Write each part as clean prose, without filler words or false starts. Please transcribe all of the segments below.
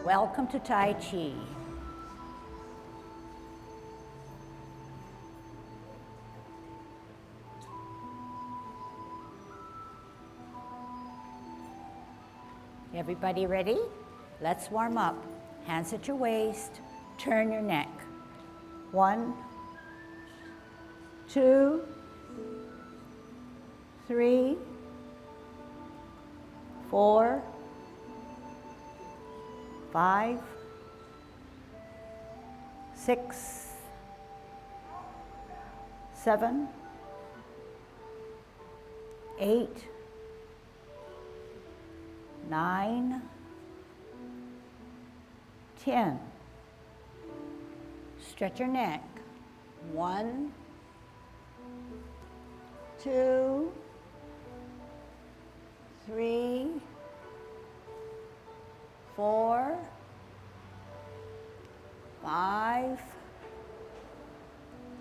Welcome to Tai Chi. Everybody ready? Let's warm up. Hands at your waist, turn your neck. 1, 2, 3, 4, 5, 6, 7, 8, 9, 10. Stretch your neck. 1, 2, 3, 4, 5,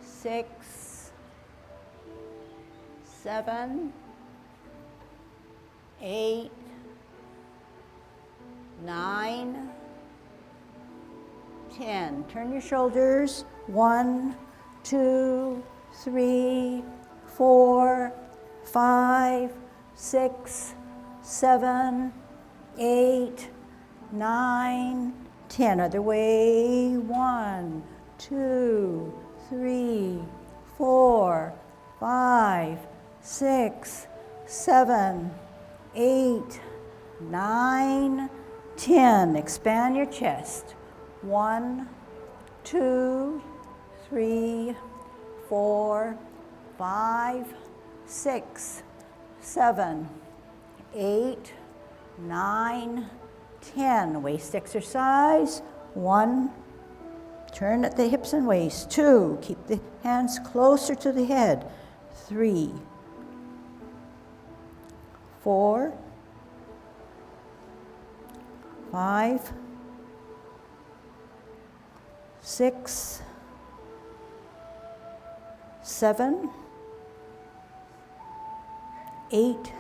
6, 7, 8, 9, 10. Turn your shoulders. 1, 2, 3, 4, 5, 6, 7, 8, 9, 10. Other way. 1, 2, 3, 4, 5, 6, 7, 8, 9, 10. Expand your chest. 1, 2, 3, 4, 5, 6, 7, 8, 9, 10. Waist exercise. 1, turn at the hips and waist. 2, keep the hands closer to the head. 3, 4, 5, 6, 7, 8,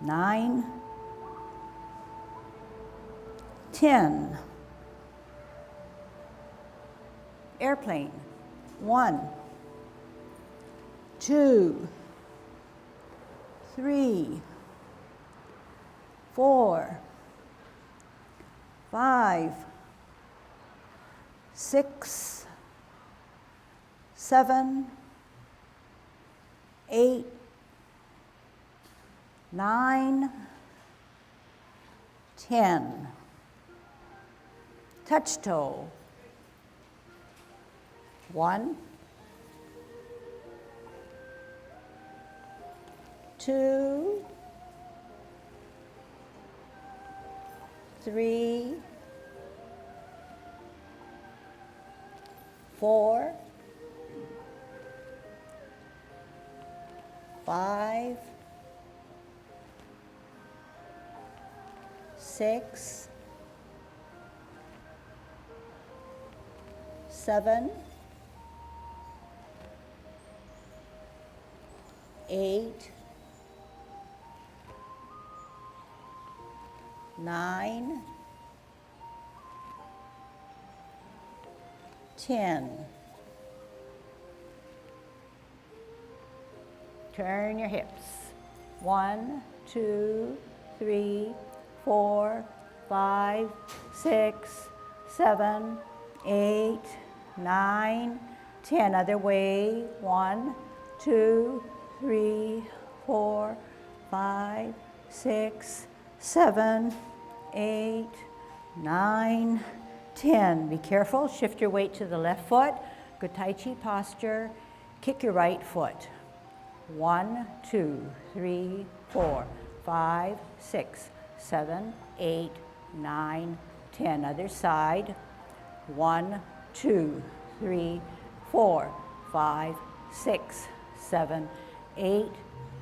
9, 10. Airplane. 1, 2, 3, 4, 5, 6, 7, 8, 9, 10. Touch toe. 1, 2, 3, 4, 5, 6, 7, 8, 9, 10. Turn your hips. 1, 2, 3, 4, 5, 6, 7, 8, 9, 10. Other way. 1, 2, 3, 4, 5, 6, 7, 8, 9, 10. Be careful. Shift your weight to the left foot. Good Tai Chi posture. Kick your right foot. 1, 2, 3, 4, 5, 6, 7, 8, 9, 10. Other side. 1, 2, 3, 4, 5, 6, 7, 8,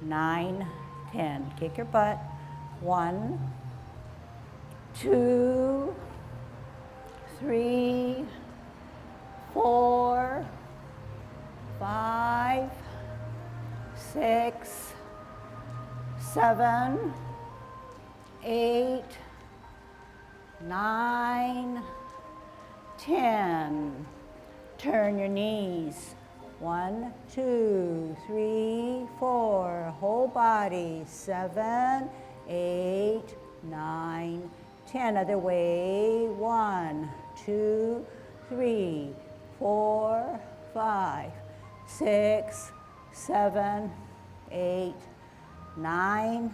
9, 10. Kick your butt. 1, 2, 3, 4, 5, 6, 7, 8, 9, 10. Turn your knees. 1, 2, 3, 4. Whole body. 7, 8, 9, 10. Other way. 1, 2, 3, 4, 5, 6, 7, 8, 9,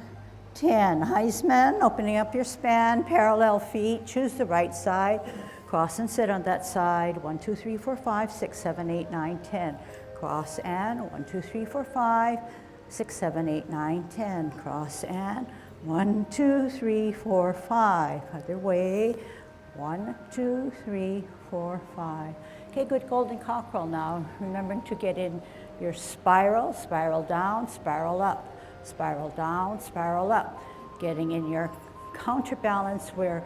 10. Heisman, opening up your span, parallel feet. Choose the right side. Cross and sit on that side. 1, 2, 3, 4, 5, 6, 7, 8, 9, 10. Cross and 1, 2, 3, 4, 5, 6, 7, 8, 9, 10. Cross and 1, 2, 3, 4, 5. Other way. 1, 2, 3, 4, 5. Okay, good golden cockerel now. Remembering to get in your spiral, spiral down, spiral up. Spiral down, spiral up. Getting in your counterbalance where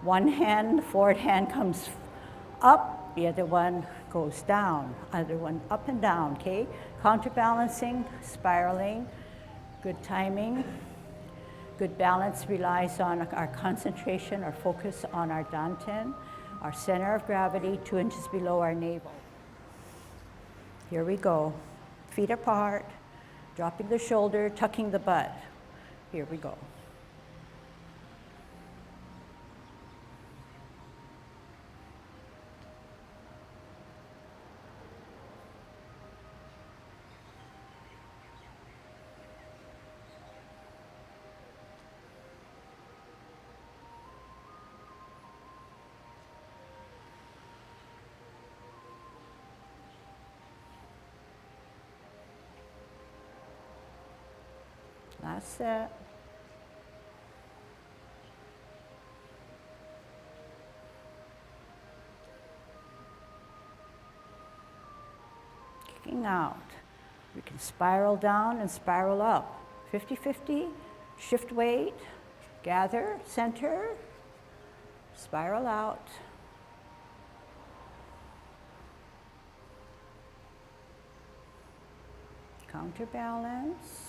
one hand, the forward hand comes up, the other one goes down. Other one up and down, okay? Counterbalancing, spiraling, good timing. Good balance relies on our concentration, our focus on our dantian, our center of gravity, 2 inches below our navel. Here we go. Feet apart. Dropping the shoulder, tucking the butt. Here we go. Last set. Kicking out. You can spiral down and spiral up. 50-50, shift weight, gather, center, spiral out. Counterbalance.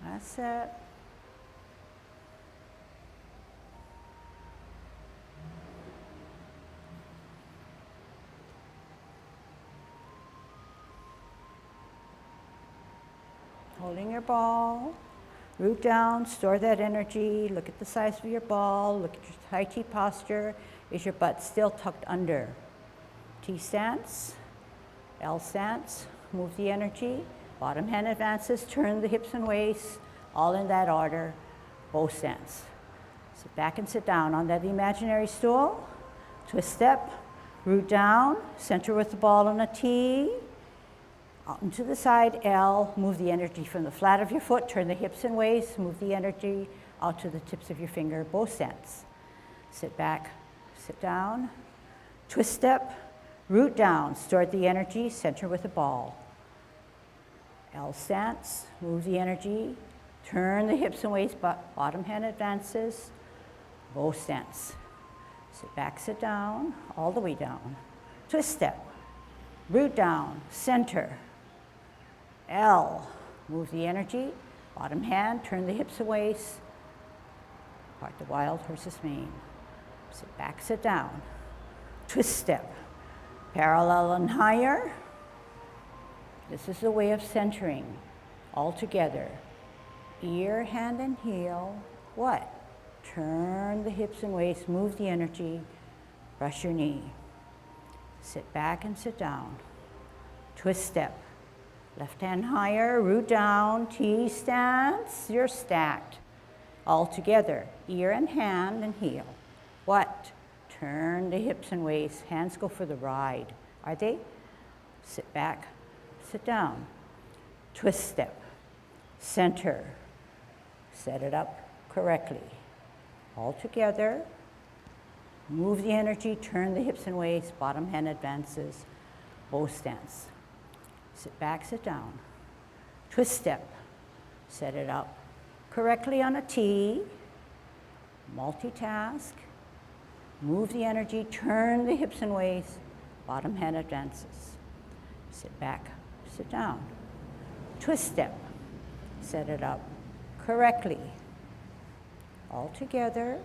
That's it. Holding your ball, root down, store that energy, look at the size of your ball, look at your Tai Chi posture. Is your butt still tucked under? T stance, L stance, move the energy. Bottom hand advances, turn the hips and waist, all in that order, bow stance. Sit back and sit down on that imaginary stool. Twist step, root down, center with the ball on a T. Out and to the side, L, move the energy from the flat of your foot, turn the hips and waist, move the energy out to the tips of your finger, bow stance. Sit back, sit down, twist step, root down, store the energy, center with the ball. L stance, move the energy, turn the hips and waist, bottom hand advances, bow stance. Sit back, sit down, all the way down. Twist step, root down, center. L, move the energy, bottom hand, turn the hips and waist, part the wild horse's mane. Sit back, sit down. Twist step, parallel and higher. This is the way of centering, all together. Ear, hand, and heel. What? Turn the hips and waist, move the energy, brush your knee. Sit back and sit down. Twist step. Left hand higher, root down, T stance, you're stacked. All together, ear and hand and heel. What? Turn the hips and waist, hands go for the ride. Are they? Sit back. Sit down, twist step, center, set it up correctly. All together, Move the energy, turn the hips and waist, bottom hand advances, bow stance. Sit back, sit down. Twist step, set it up correctly on a T, multitask, move the energy, turn the hips and waist, bottom hand advances. Sit back, sit down. Twist step, set it up correctly. All together,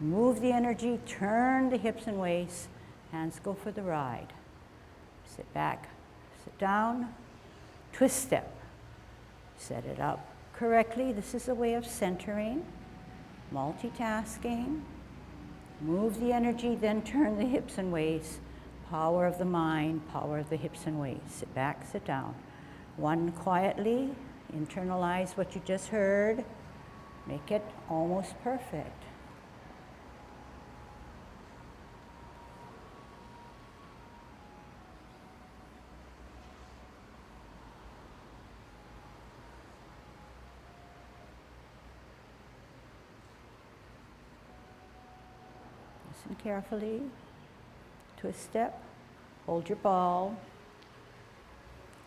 move the energy, turn the hips and waist, hands go for the ride. Sit back, sit down, twist step, set it up correctly. This is a way of centering, multitasking. Move the energy, then turn the hips and waist. Power of the mind, power of the hips and waist. Sit back, sit down. One quietly, internalize what you just heard. Make it almost perfect. Listen carefully. Twist step, hold your ball.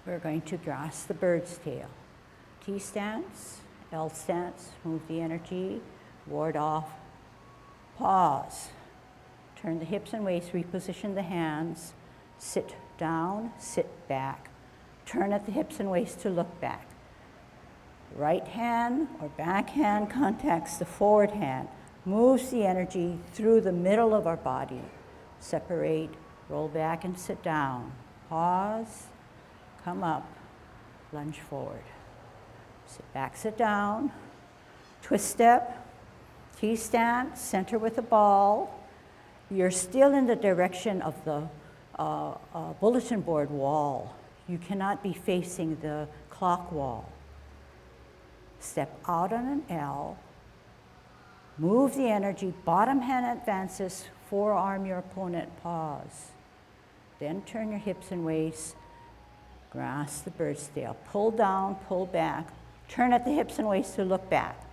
We're going to grasp the bird's tail. T stance, L stance, move the energy, ward off, pause. Turn the hips and waist, reposition the hands, sit down, sit back. Turn at the hips and waist to look back. Right hand or back hand contacts the forward hand, moves the energy through the middle of our body. Separate, roll back and sit down. Pause, come up, lunge forward. Sit back, sit down. Twist step, T stance, center with the ball. You're still in the direction of the bulletin board wall. You cannot be facing the clock wall. Step out on an L. Move the energy, bottom hand advances, forearm your opponent, pause. Then turn your hips and waist, grasp the bird's tail. Pull down, pull back, turn at the hips and waist to look back.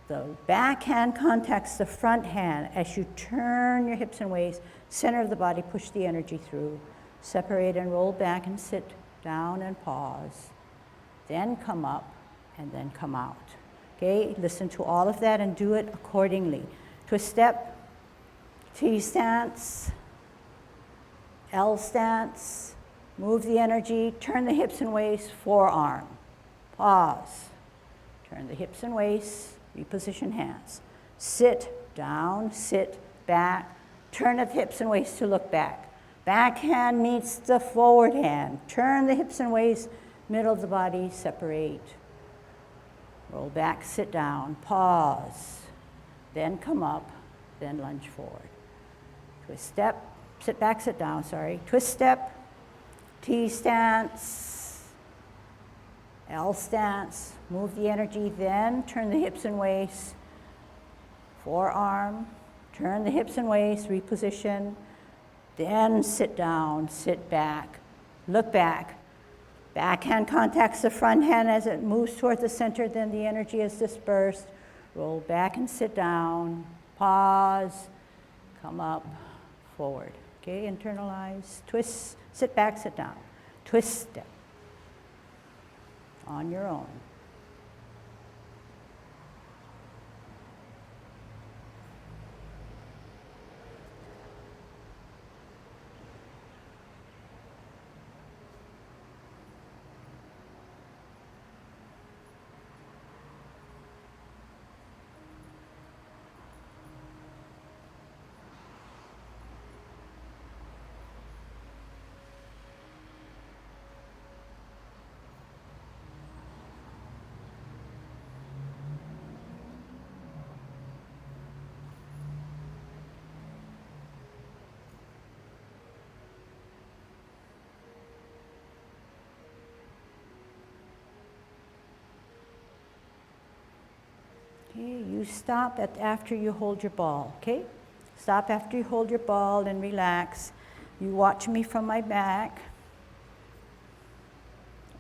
The back hand contacts the front hand. As you turn your hips and waist, center of the body, push the energy through. Separate and roll back and sit down and pause. Then come up and then come out. Okay, listen to all of that and do it accordingly. Twist step, T stance, L stance, move the energy, turn the hips and waist, forearm, pause. Turn the hips and waist, reposition hands. Sit down, sit back, turn the hips and waist to look back. Back hand meets the forward hand. Turn the hips and waist, middle of the body, separate. Roll back, sit down, pause, then come up, then lunge forward. Twist step, sit back, sit down, sorry. Twist step, T stance, L stance, move the energy, then turn the hips and waist, forearm, turn the hips and waist, reposition, then sit down, sit back, look back. Back hand contacts the front hand as it moves toward the center, then the energy is dispersed. Roll back and sit down, pause, come up, forward. Okay, internalize, twist, sit back, sit down. Twist step on your own. Okay, you stop after you hold your ball, okay? Stop after you hold your ball and relax. You watch me from my back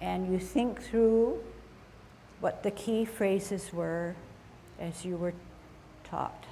and you think through what the key phrases were as you were taught.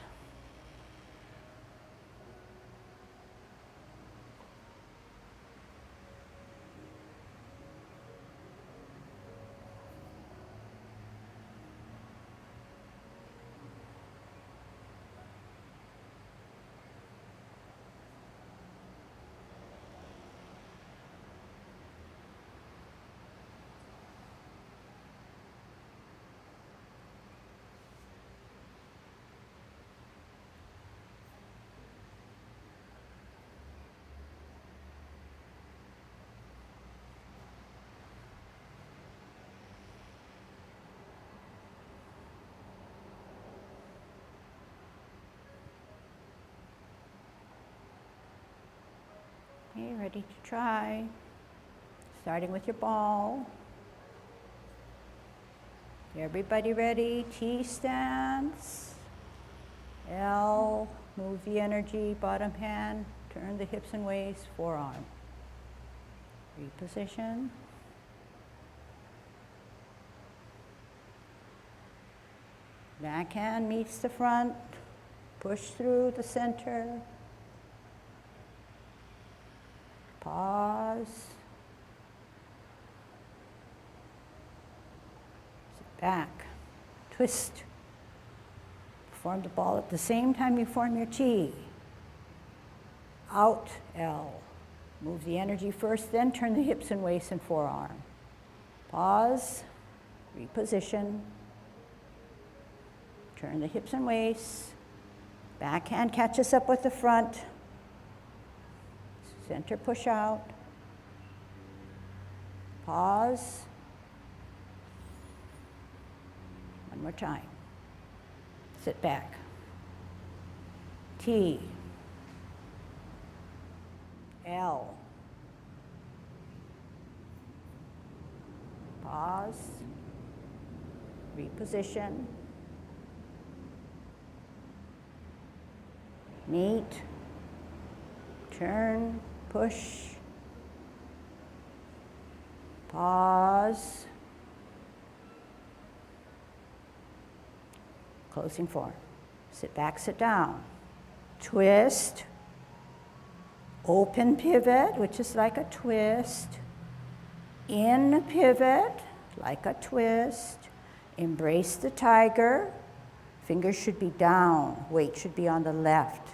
Okay, ready to try. Starting with your ball. Everybody ready? T stance. L, move the energy, bottom hand, turn the hips and waist, forearm. Reposition. Back hand meets the front, push through the center. Pause. Sit back, twist. Form the ball at the same time you form your T. Out, L. Move the energy first, then turn the hips and waist and forearm. Pause, reposition. Turn the hips and waist. Back hand catches up with the front. Center push out. Pause. One more time. Sit back. T. L. Pause. Reposition. Meet. Turn. Push. Pause. Closing form. Sit back, sit down. Twist. Open pivot, which is like a twist. In pivot, like a twist. Embrace the tiger. Fingers should be down. Weight should be on the left.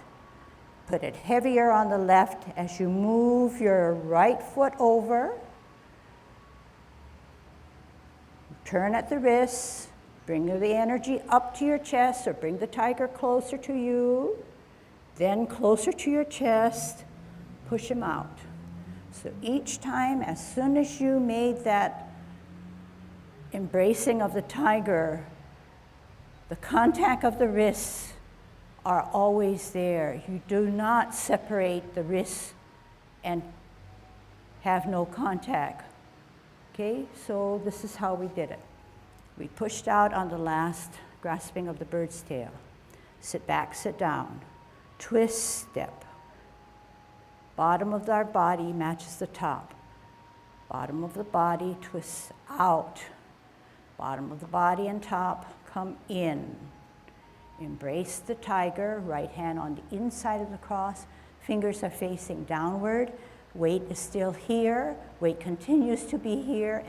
Put it heavier on the left as you move your right foot over. Turn at the wrists. Bring the energy up to your chest, or bring the tiger closer to you. Then closer to your chest, push him out. So each time, as soon as you made that embracing of the tiger, the contact of the wrists are always there. You do not separate the wrists and have no contact. Okay, so this is how we did it. We pushed out on the last grasping of the bird's tail. Sit back, sit down. Twist step. Bottom of our body matches the top. Bottom of the body twists out. Bottom of the body and top come in. Embrace the tiger, right hand on the inside of the cross. Fingers are facing downward. Weight is still here. Weight continues to be here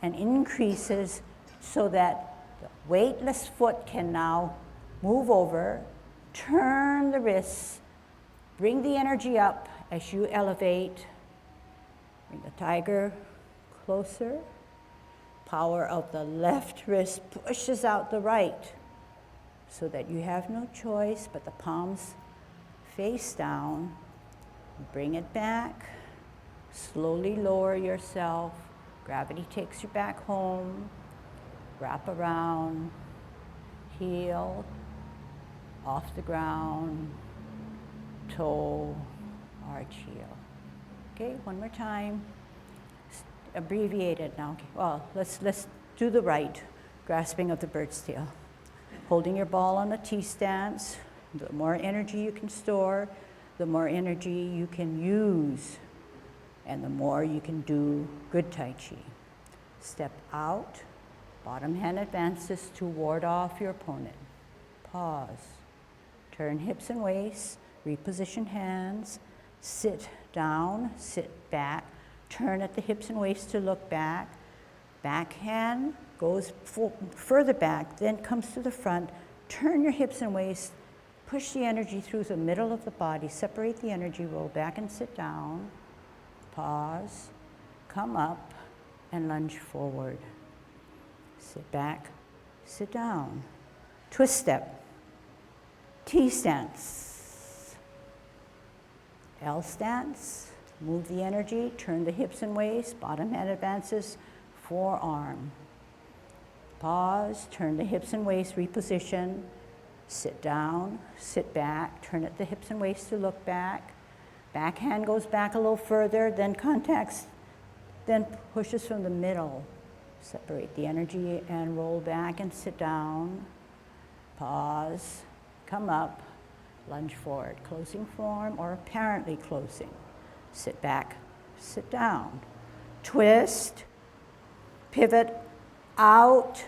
and increases so that the weightless foot can now move over, turn the wrists, bring the energy up as you elevate. Bring the tiger closer. Power of the left wrist pushes out the right so that you have no choice but the palms face down. Bring it back. Slowly lower yourself. Gravity takes you back home. Wrap around, heel, off the ground, toe, arch heel. Okay, one more time. Abbreviated now. Okay. Well, let's do the right grasping of the bird's tail. Holding your ball on a T stance. The more energy you can store, the more energy you can use, and the more you can do good Tai Chi. Step out. Bottom hand advances to ward off your opponent. Pause. Turn hips and waist. Reposition hands. Sit down. Sit back. Turn at the hips and waist to look back. Back hand goes further back, then comes to the front. Turn your hips and waist. Push the energy through the middle of the body. Separate the energy. Roll back and sit down. Pause. Come up and lunge forward. Sit back, sit down. Twist step. T stance. L stance. Move the energy, turn the hips and waist, bottom hand advances, forearm. Pause, turn the hips and waist, reposition. Sit down, sit back, turn at the hips and waist to look back. Back hand goes back a little further, then contacts, then pushes from the middle. Separate the energy and roll back and sit down. Pause, come up, lunge forward. Closing form or apparently closing. Sit back, sit down. Twist, pivot out,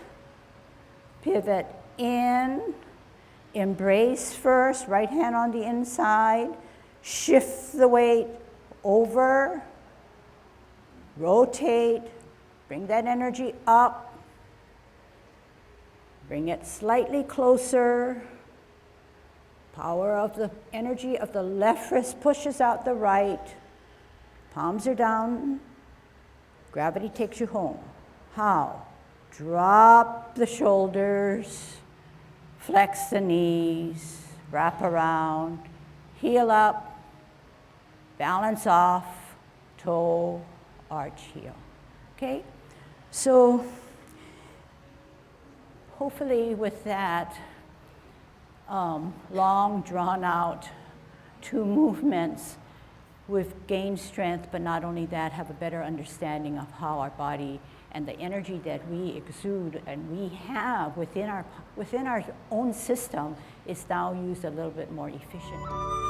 pivot in, embrace first, right hand on the inside, shift the weight over, rotate, bring that energy up, bring it slightly closer. Power of the energy of the left wrist pushes out the right. Palms are down. Gravity takes you home. How? Drop the shoulders, flex the knees, wrap around, heel up, balance off, toe, arch, heel. Okay? So hopefully with that long, drawn out 2 movements, we've gained strength, but not only that, have a better understanding of how our body and the energy that we exude and we have within our own system is now used a little bit more efficiently.